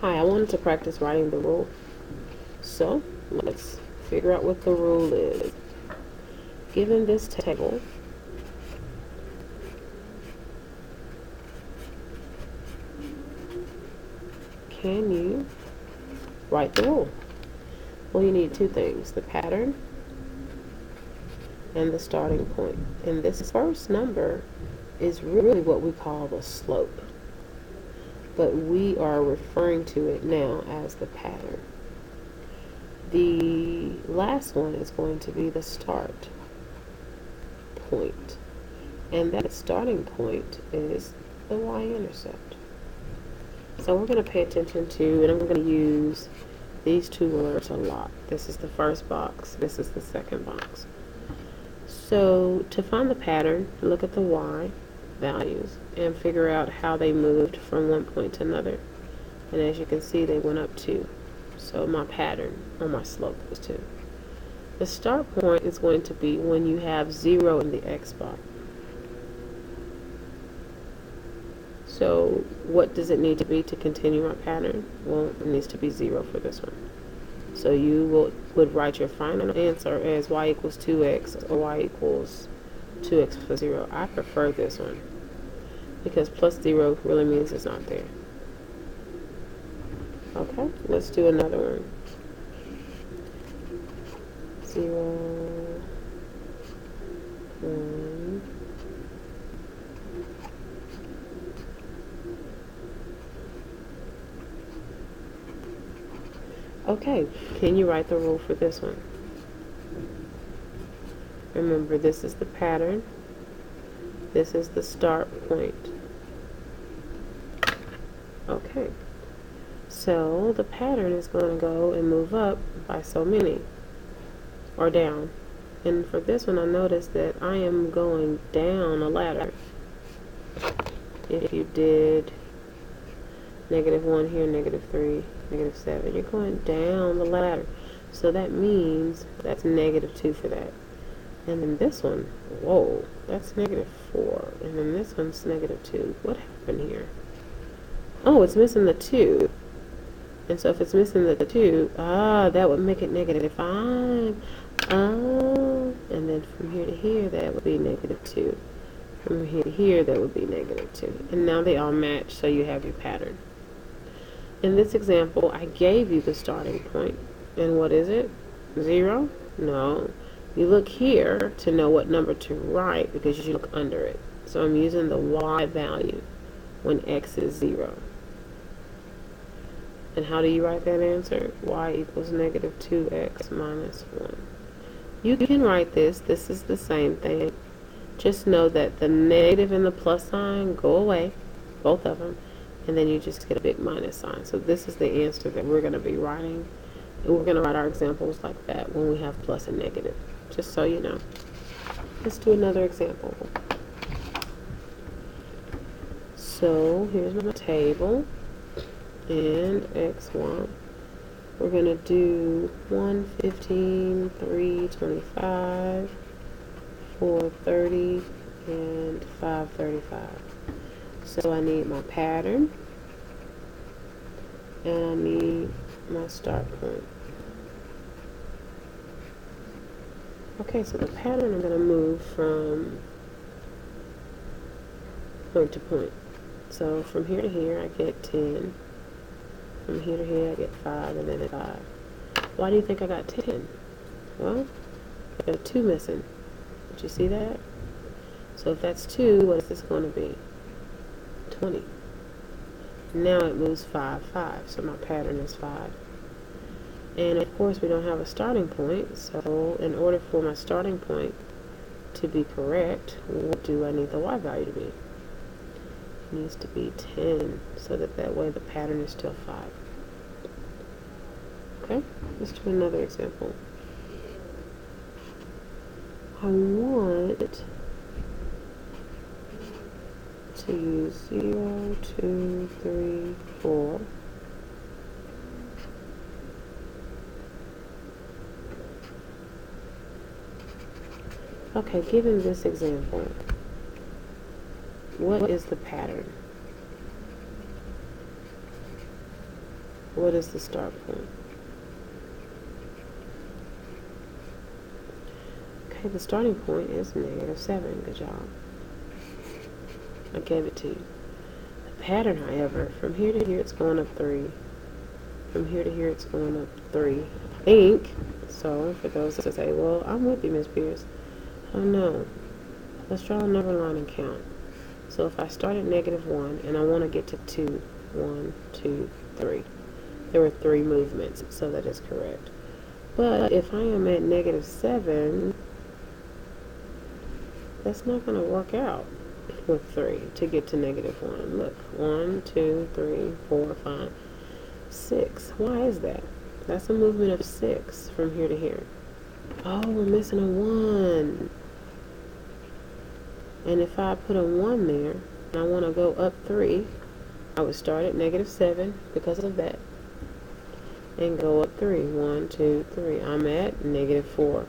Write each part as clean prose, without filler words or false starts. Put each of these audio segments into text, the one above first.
Hi, I wanted to practice writing the rule. So, let's figure out what the rule is. Given this table, can you write the rule? Well, you need two things, the pattern and the starting point. And this first number is really what we call the slope, but we are referring to it now as the pattern. The last one is going to be the start point, and that starting point is the y-intercept. So we're going to pay attention to, and I'm going to use these two words a lot. This is the first box, this is the second box. So to find the pattern, look at the y values and figure out how they moved from one point to another. And as you can see, they went up 2. So my pattern or my slope was 2. The start point is going to be when you have 0 in the x bar. So what does it need to be to continue my pattern? Well, it needs to be 0 for this one. So you would write your final answer as y equals 2x or y equals 2x plus 0. I prefer this one because plus 0 really means it's not there. Okay, let's do another one. 0, 1. Okay, can you write the rule for this one? Remember, this is the pattern. This is the start point. Okay, so the pattern is going to go and move up by so many, or down. And for this one, I noticed that I am going down a ladder. If you did -1 here, -3, -7, you're going down the ladder. So that means that's -2 for that. And then this one, whoa, that's -4. And then this one's -2. What happened here? Oh, it's missing the 2. And so if it's missing the 2, that would make it -5. And then from here to here, that would be -2. From here to here, that would be -2. And now they all match, so you have your pattern. In this example, I gave you the starting point. And what is it? 0? No. You look here to know what number to write because you look under it. So I'm using the y value when x is 0. And how do you write that answer? Y equals -2x minus 1. You can write this. This is the same thing. Just know that the negative and the plus sign go away, both of them, and then you just get a big minus sign. So this is the answer that we're going to be writing. And we're going to write our examples like that when we have plus and negative, just so you know. Let's do another example. So here's my table. And x1, we're going to do 1, 15, 3, 25, 4, 30, and 5, 35. So I need my pattern, and I need my start point. Okay, so the pattern, I'm going to move from point to point. So from here to here, I get 10. From here to here, I get 5, and then 5. Why do you think I got 10? Well, I got a 2 missing. Did you see that? So if that's 2, what is this going to be? 20. Now it moves 5, 5. So my pattern is 5. And of course, we don't have a starting point. So in order for my starting point to be correct, what do I need the y value to be? Needs to be 10, so that way the pattern is still 5. Okay, let's do another example. I want to use 0, 2, 3, 4. Okay, given this example, what is the pattern? What is the start point? Okay, the starting point is -7. Good job. I gave it to you. The pattern, however, from here to here it's going up 3. From here to here it's going up 3. I think. So, for those that say, well, I'm with you, Miss Pierce. Oh no. Let's draw another line and count. So if I start at -1 and I want to get to 2, 1, 2, 3. There were 3 movements, so that is correct. But if I am at -7, that's not going to work out with 3 to get to -1. Look, 1, 2, 3, 4, 5, 6. Why is that? That's a movement of 6 from here to here. Oh, we're missing a 1. And if I put a 1 there, and I want to go up 3, I would start at -7 because of that. And go up 3. 1, 2, 3. I'm at -4.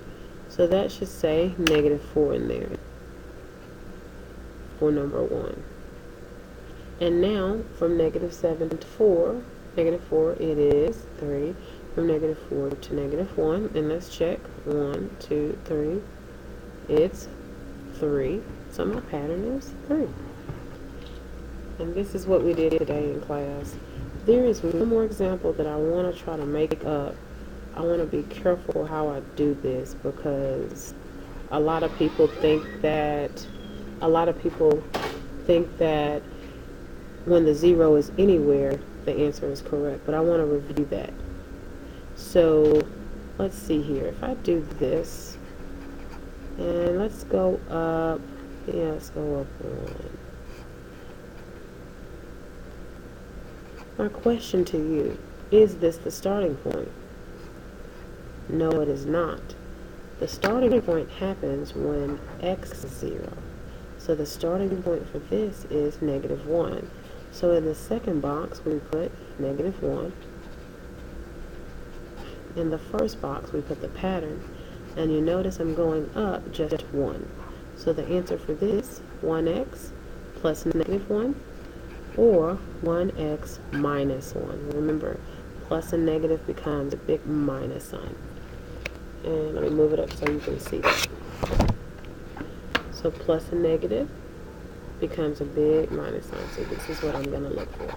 So that should say -4 in there for number 1. And now, from -7 to 4, -4, it is 3. From -4 to -1, and let's check. 1, 2, 3. It's 3. So my pattern is 3. And this is what we did today in class. There is one more example that I want to try to make up. I want to be careful how I do this because a lot of people think that when the 0 is anywhere, the answer is correct. But I want to review that. So let's see here. If I do this, and let's go up. Yeah, let's go up 1. My question to you, is this the starting point? No, it is not. The starting point happens when x is 0. So the starting point for this is -1. So in the second box, we put -1. In the first box, we put the pattern. And you notice I'm going up just 1. So the answer for this, 1x plus -1, or 1x minus 1. Remember, plus and negative becomes a big minus sign. And let me move it up so you can see that. So plus and negative becomes a big minus sign. So this is what I'm going to look for.